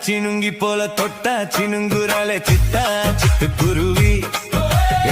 சினுங்கி போல தொட்டா சினுங்குறாளே சித்தா சிட்டுக்குருவி.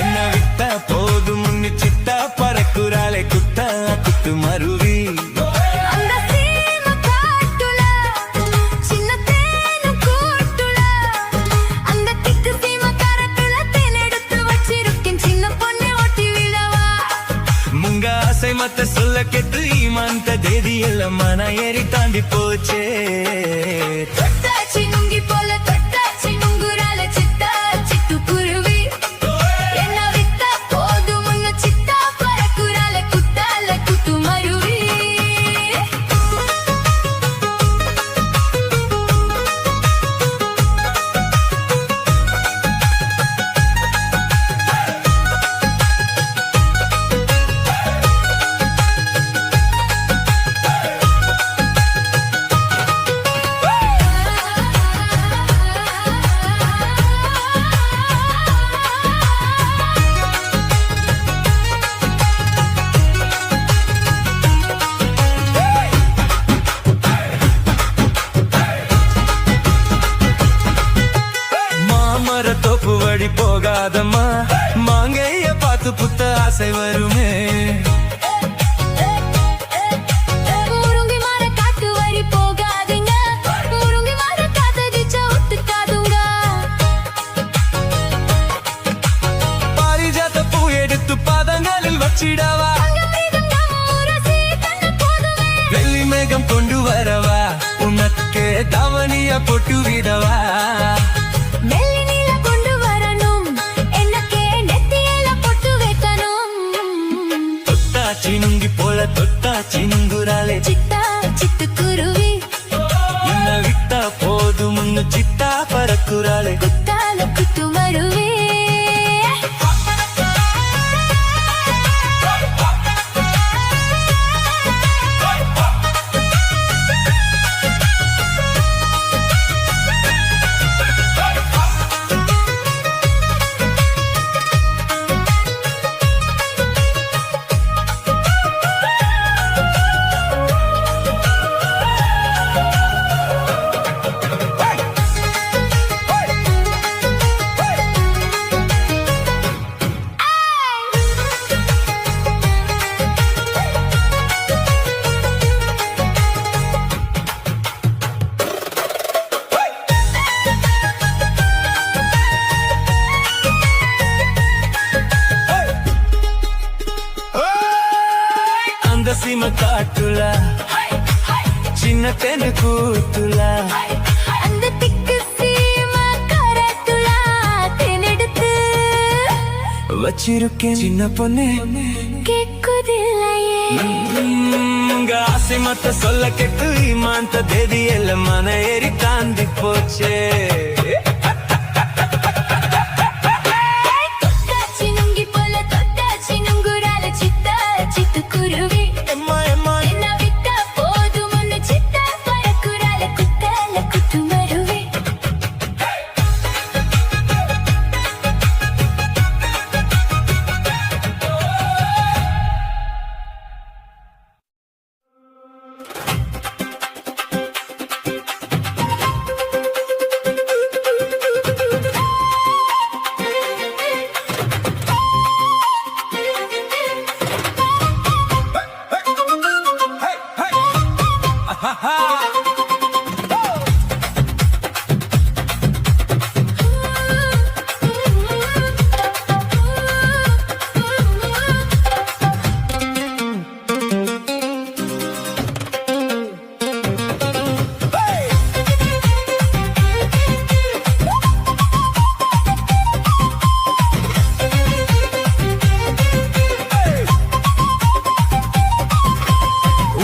என்ன விட்டா போதும் முன்னு சித்தா பறக்குறாளே குத்தா குத்து மருவி. மத்த சொல்ல கெட்டு ஈமான்த தேதி எல்லாம் மன ஏறி தாண்டி போச்சே. சினுங்கி போல தொட்டாச்சி நுங்குறால சித்தா சிட்டுக்குருவி. என்ன விட்டா போதும் முன்ன சித்தா பறக்குறால குத்தால குத்து மருவி. தோப்பு வழி போகாதம்மா மாங்கைய பார்த்து புத்த ஆசை வருமே. முருங்கை மர காட்டு வழி போகாதீங்க, முருங்கை மர காத்தடிச்ச ஒத்துக்காதுங்க. பாரிஜாத பூ எடுத்து பாதங்களில் வச்சிடவா, வெள்ளி மேகம் கொண்டு வரவா, உனக்கே தவணிய பொட்டு விடவா. சினுங்கி போல தொட்டா சினுங்குறாளே சித்தா சிட்டுக்குருவி. என்ன விட்டா போதும் முன்னு சித்தா பறக்குறாளே குத்தால குத்து மருவி. சீம காட்டுல சின்ன தென்னு கூத்துல அந்த திக்கு சீம கரத்துல தெனெடுத்து வச்சிருக்கேன் சின்ன பொண்ணு கேக்குதில்லையே. ஆசை மத்த சொல்ல கெட்டு ஈமான்த தேதி எல்லாம் மன ஏறி தாண்டி போச்சே. சினுங்கி போல தொட்டாச்சி நுங்குறால சித்தா சிட்டுக்குருவி. என்ன விட்டா போதும் முன்ன சித்தா பறக்குறால குத்தால குத்து மருவி.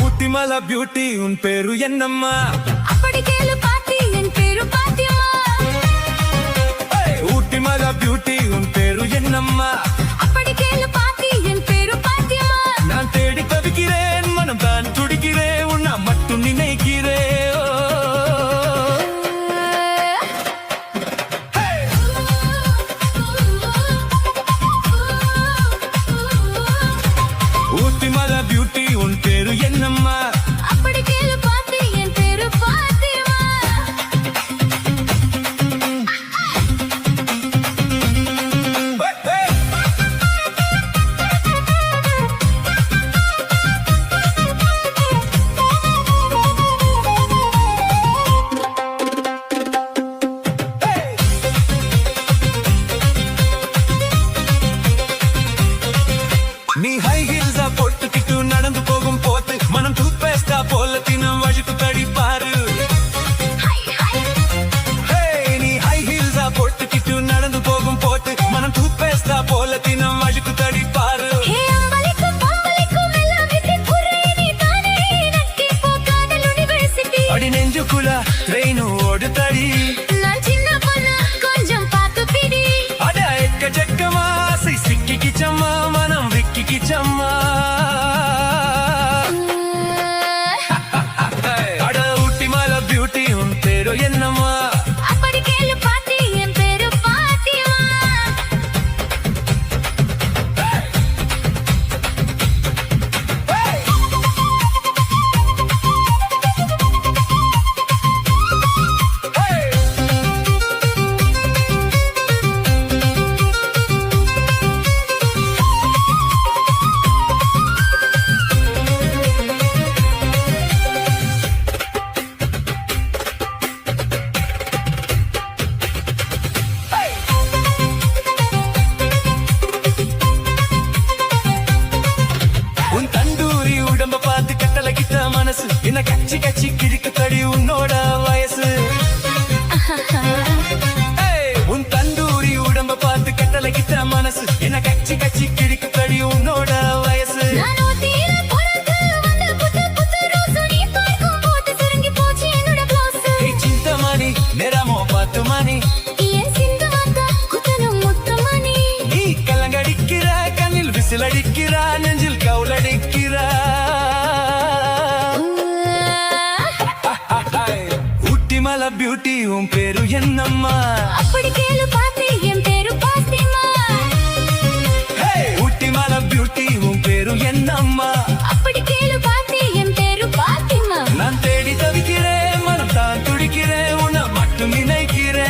ஊட்டிமலை பியூட்டி உன் பேரு என்னம்மா? அப்படி கேளு பாட்டி என் பேரு பாத்தியம்மா. ஊட்டிமலை பியூட்டி உன் பேரு என்னம்மா? அப்படி கேளு பாட்டி என் பேரு பாத்தியம்மா. நான் தேடி தவிக்கிறேன், மனம் தான் துடிக்கிறேன், உன்னை மட்டும் நினைக்கிறேன். ஊட்டிமலை பியூட்டி உன் பேரு என்னம்மா? அப்படி கேளு பாட்டி என் பேரு பாத்தியம்மா. நீ ஹை ஹீல்ஸா போட்டுக்கிட்டு நடந்து போகும் போது மனம் டூத் பேஸ்டா போல தினம் வழுக்கு தடிப்பாரு நீ ஹை ஹீல்ஸா போட்டுக்கிட்டு நடந்து போகும் போது மனம் டூத் பேஸ்டா போல தினம் வழுக்கு தடிப்பாரு அடி நெஞ்சுக்குள்ள ட்ரெயின் ஓடுதடி நான் சின்ன பொண்ணு கொஞ்சம் பார்த்து பிடி அட எக்கச்சக்கமா ஆசை சிக்கிக்கிச்சம்மா மனம் விக்கிக்கிச்சம்மா அட ஊட்டி மலை பியூட்டி உன் பேரு என்னம்மா அப்படி கேளு பாத்தி என் பேரு பாத்திமா உன் தந்தூரி உடம்ப பார்த்து கட்டளகிட்ட மனசு என்ன கச்சி கச்சி கிழிக்கு தடி உன்னோட வயசு உன் தந்தூரி உடம்ப பார்த்து கட்டளகிட்ட மனசு என்ன கச்சி கச்சி கிழிக்கு தடி உன்னோட வயசு நான் ஊட்டியில பொறந்து வந்த புத்து புத்து ரோசு நீ பார்க்கும் போது சுருங்கி போச்சு என்னோட ப்ளவுஸ் చింతమని నెరమో పత్తుమని என் சிந்து வந்த குத்தனும் முத்தமணி நீ கலங்கடிக்கிற கண்ணில் விசிலடிக்கிற நெஞ்சில் கவுலடிக்கிற ஊட்டி மலை பியூட்டி உன் பேரு என்னம்மா அப்படி கேளு பாத்தி என் பேரு பாத்திமா ஊட்டி மலை பியூட்டி உன் பேரு என்னம்மா அப்படி கேளு பாத்தி என் பேரு பாத்திமா நான் தேடி தவிக்கிறேன் மனம் தான் துடிக்கிறேன் உன்னை மட்டும் நினைக்கிறேன்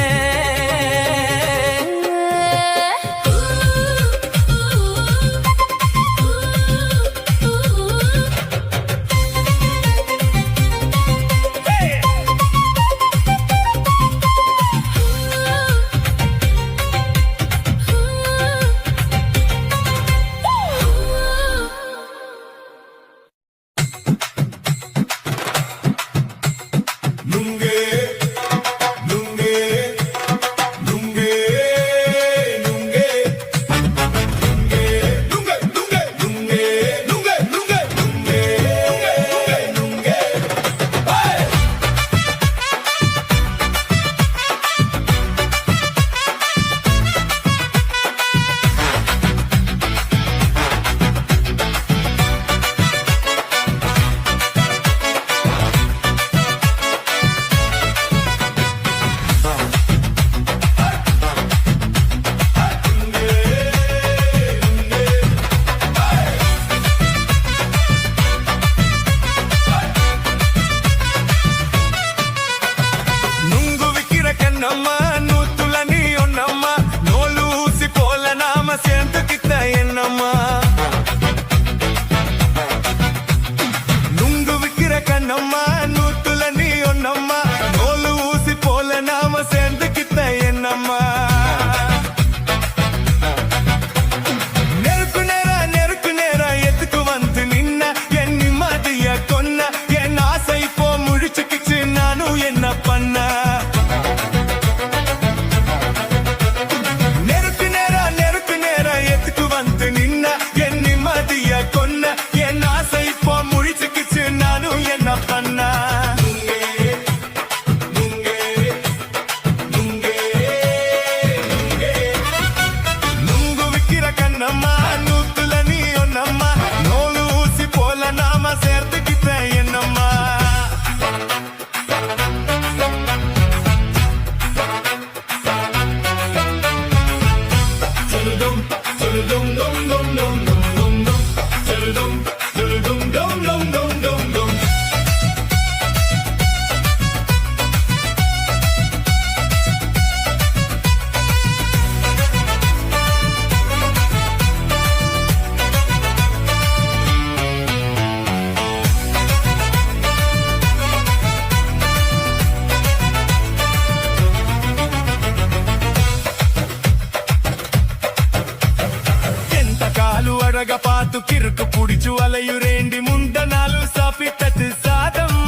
மாத்து கிறுக்கு புடிச்சு அலையுரேண்டி முண்டனாலும் சாப்பிட்டது சாதம்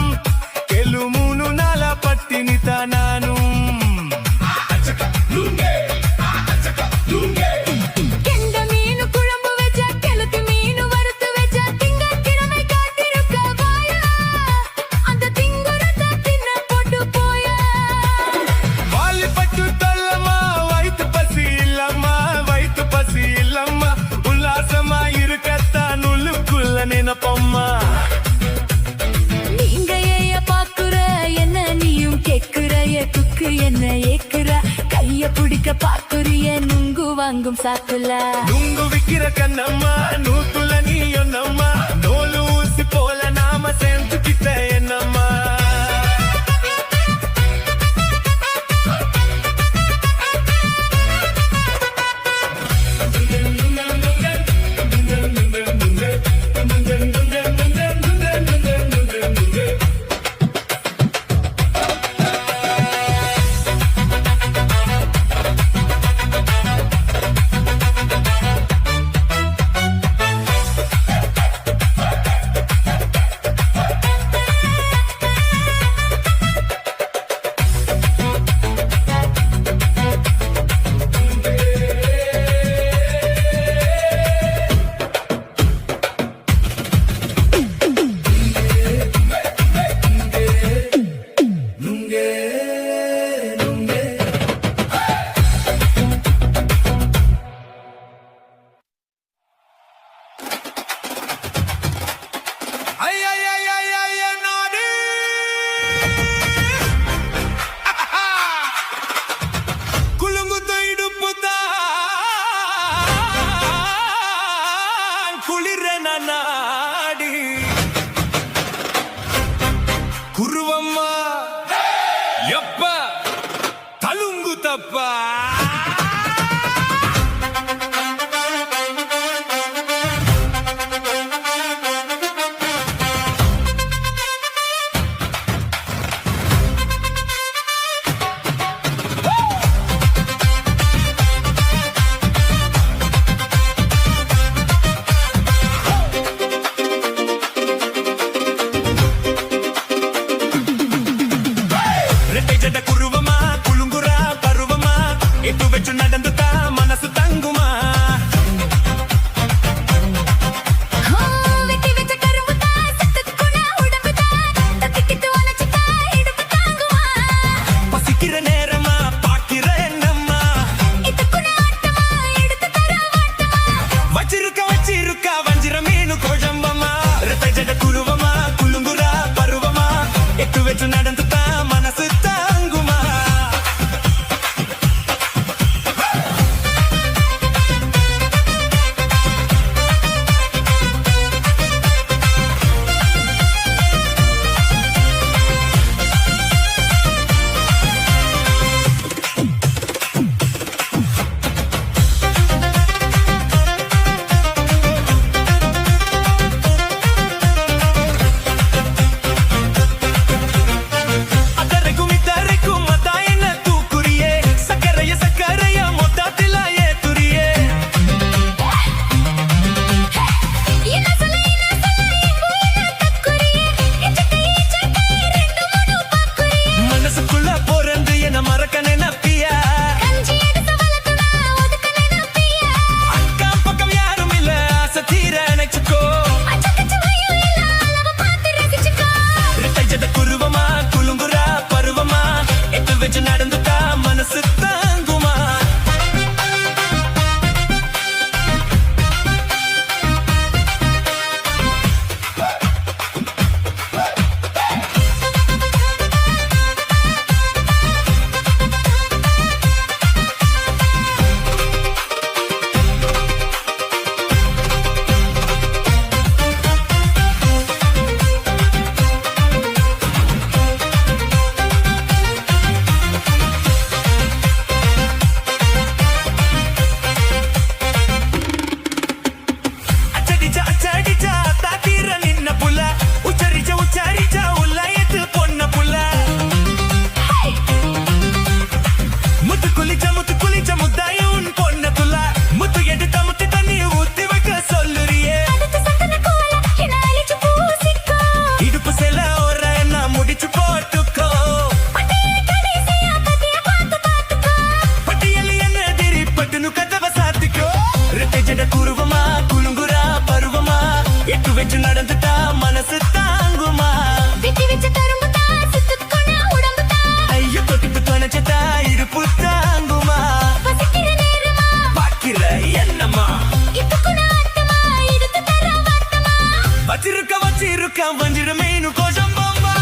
கெலு 3 நாளா பட்டினி தானானும் கெண்ட மீனு குழம்பு வச்சா கெளுத்தி மீனு வறுத்து வச்சா திங்கட்கிழமை காத்திருக்க வாயா அந்த திங்குறத தின்ன போட்டு போயா வாலி பட்டு தள்ளம்மா வயிற்று பசி இல்லம்மா உல்லாசமா இருக்கத்தான் உள்ளுக்குள்ள நினைப்பம்மா நீங்க ஏய பாக்குற என்ன நீயும் கேக்குற குக்கு என்ன ஏக்குற கைய பிடிக்க பாக்குறிய நுங்கு வாங்கும் சாக்குல நுங்கு விக்கிற கண்ணம்மா நூத்துல நீ ஒன்னம்மா நூலு ஊசி போல நாம சேர்ந்துக்கிட்ட என்னம்மா நாடி குருவம்மா எப்ப தலுங்கு தப்பா குருவமா குலுங்குரா பருவமா எட்டு வச்சு நடந்துட்டா மனசு தங்குமா பசிக்கிற நேரமா பாக்கிற என்னம்மா வச்சிருக்க வஞ்சிர மீனு குழம்பமா ரெட்டை ஜட குருவமா குலுங்குரா பருவமா எட்டு வச்சு நடந்துட்டா மனசு தங்குமா நடந்துட்டா மனசு தாங்குமா முத்து குளிச்ச முத்தாயும் பொண்ண துள்ள முத்து எடுத்த முத்து தண்ணி ஊத்தி வைக்க சொல்லுறியே இருக்கான் வஞ்சிர மீனு கோஷம்பம்மா.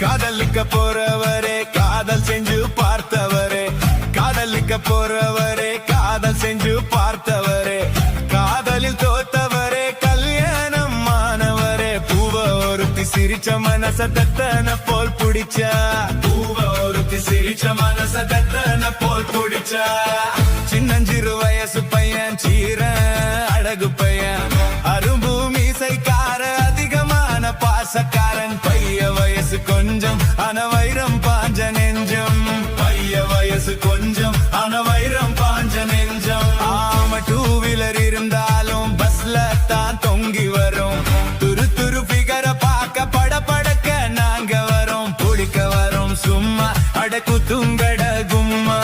காதலிக்க போறவரே காதல் செஞ்சு பார்த்தவரே, காதலிக்க போறவரே காதல் செஞ்சு பார்த்தவரே, காதலில் தோத்தவரே கல்யாணம் ஆனவரே, பூவ ஒருத்தி சிரிச்ச மனச தத்தன போல் புடிச்சா, பூவ ஒருத்தி சிரிச்ச மனச தத்தன போல் புடிச்சா, சின்னஞ்சிறு வயசு பையன் சீர அழகு பையன், அரும்பு மீசைக்கார அதிகமான பாசக்காரன், பைய வயசு கொஞ்சம் ஆன வைரம் பாஞ்ச நெஞ்சம், பைய வயசு கொஞ்சம் ஆன வைரம் பாஞ்ச நெஞ்சம். ஆம டூ வீலர் இருந்தாலும் பஸ்ல தான் தொங்கி வரும், துரு துரு பிகர பார்க்க படபடக்க நாங்க வரோம், பிடிக்க வரோம் சும்மா அட குத்துங்கட கும்மா,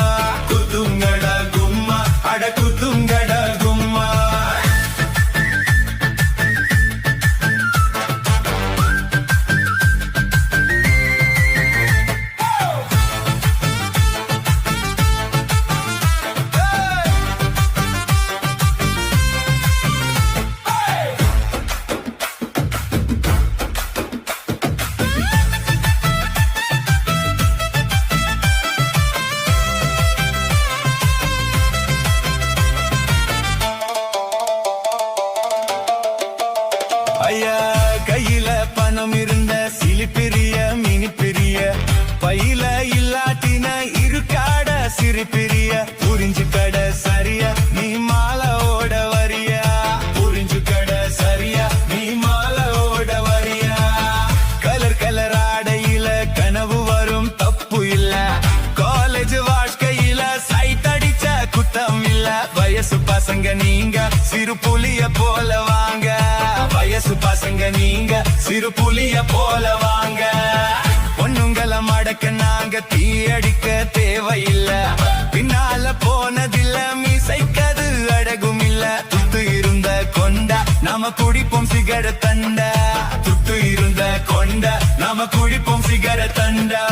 குத்துங்கட கும்மா அட குத்துங்கட கும்மா. ஐயா கையில பணம் இருந்த சிலிப்பிரிய மினி பிரிய, பையில இல்லாட்டின இருக்காட சிரிப்பிரிய, புரிஞ்சு கட சரியா நீ மாலை ஓட வரியா, புரிஞ்சு கட சரியா நீ மாலை ஓட வரியா, கலர் கலர் ஆடையில கனவு வரும் தப்பு இல்ல, காலேஜ் வாழ்க்கையில சைட் அடிச்ச குத்தம் இல்ல, வயசு பசங்க நீங்க சிறு புலிய போல வாங்க, வயசு பசங்க நீங்க சிறு புலிய போல வாங்க, பொண்ணுங்களை மடக்க நாங்க தீயடிக்க தேவையில்ல, பின்னால போனதில்ல மீசைக்கது அழகும் இல்ல, துட்டு இருந்த கொண்டா நாம குடிப்போம் சிகர தண்டா, துட்டு இருந்த கொண்டா நாம குடிப்போம் சிகர தண்டா.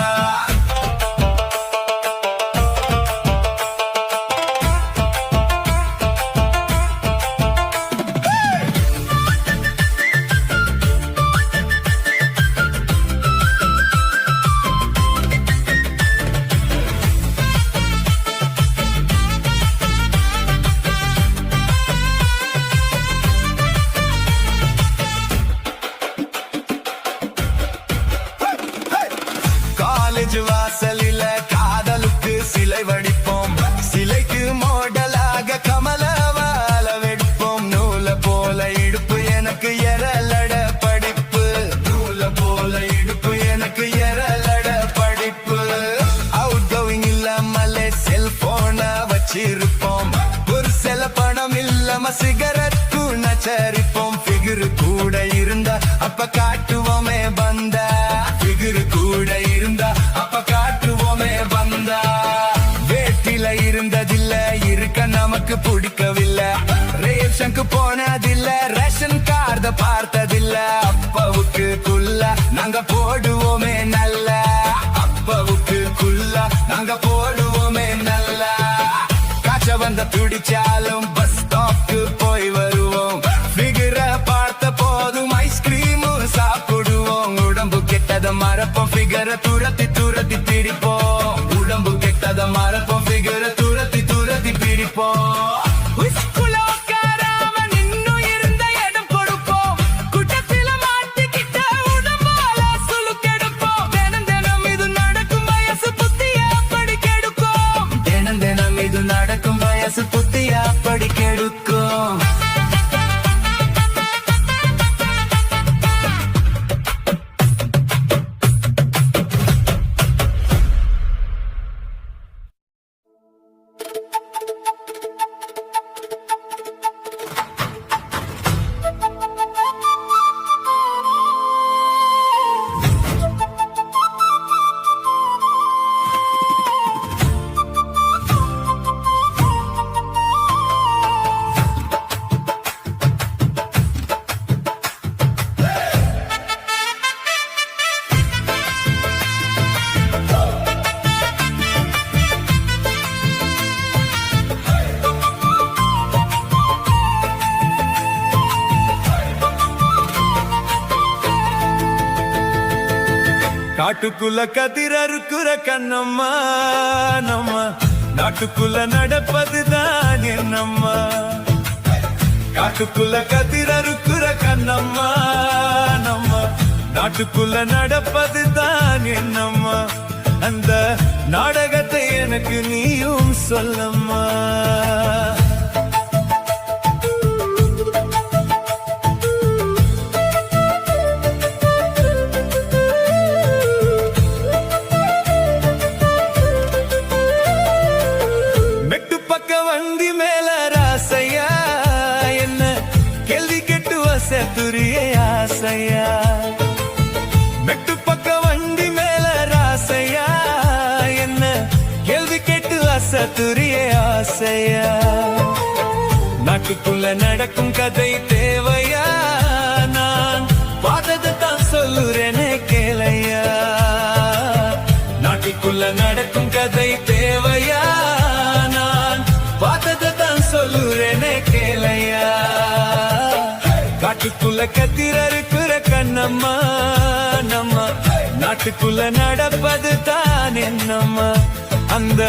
காலேஜ் வாசலில காதலுக்கு சிலை வடிப்போம், சிலைக்கு மாடலாக கமலவால வெடிப்போம், நூல போல இடுப்பு எனக்கு எரலட படிப்பு, நூல போல இடுப்பு எனக்கு எரலட படிப்பு, அவுட் கோயிங் இல்லாமலே செல்போன வச்சிருப்போம், ஒரு சில பணம் இல்லாம சிகரெட்டு நச்சரிப்போம், ஃபிகர் கூட இருந்தா அப்ப காட்டுவோமே பந்தா, ஃபிகர் கூட இருந்தா அப்ப காட்டுவோமே பந்தா, வேட்டில இருந்ததில்ல இருக்க நமக்கு பிடிக்கவில்லை, ரேஷனுக்கு போனதில்ல ரேஷன் கார்ட பார்த்ததில்ல, அப்பாவுக்கு குள்ள நாங்க போடுவோமே நல்ல, அப்பாவுக்கு குள்ள நாங்க போடுவோமே நல்ல, காய்ச்ச வந்த துடிச்சாலும் பஸ் ஸ்டாப்க்கு போய் வருவோம், ஃபிகர பார்த்த போதும் ஐஸ்கிரீம் சாப்பிடுவோம், உடம்பு கெட்டத மறப்போம் ஃபிகர துரத்தி துரத்தி பிடிப்போம், உடம்பு கெட்டத மறப்போம் ஃபிகர துரத்தி துரத்தி பிடிப்போம். புத்தி காட்டுக்குள்ள கதிர் அறுக்குற கண்ணம்மா நம்ம நாட்டுக்குள்ள நடப்பதுதான் என்னம்மா காட்டுக்குள்ள கதிர் அறுக்குற கண்ணம்மா நம்ம நாட்டுக்குள்ள நடப்பதுதான் என்னம்மா அந்த நாடகத்தை எனக்கு நீயும் சொல்லம்மா வண்டி மேல ராசையா என்ன கேள்வி கேட்டு வசத்துரிய ஆசையா மெட்டு பக்க வண்டி மேல ராசையா என்ன கேள்வி கேட்டு வசத்துரிய ஆசையா நாட்டுக்குள்ள நடக்கும் கதை தேவையா நான் பார்த்ததை தான் சொல்லுறேனே கேளையா நாட்டுக்குள்ள நடக்கும் கதை தேவையா சொல்லுறேனே கேளையா காட்டுக்குள்ள கத்திர இருக்கிற கண்ணம்மா நம்ம நாட்டுக்குள்ள நடப்பது தான் என்னம்மா அந்த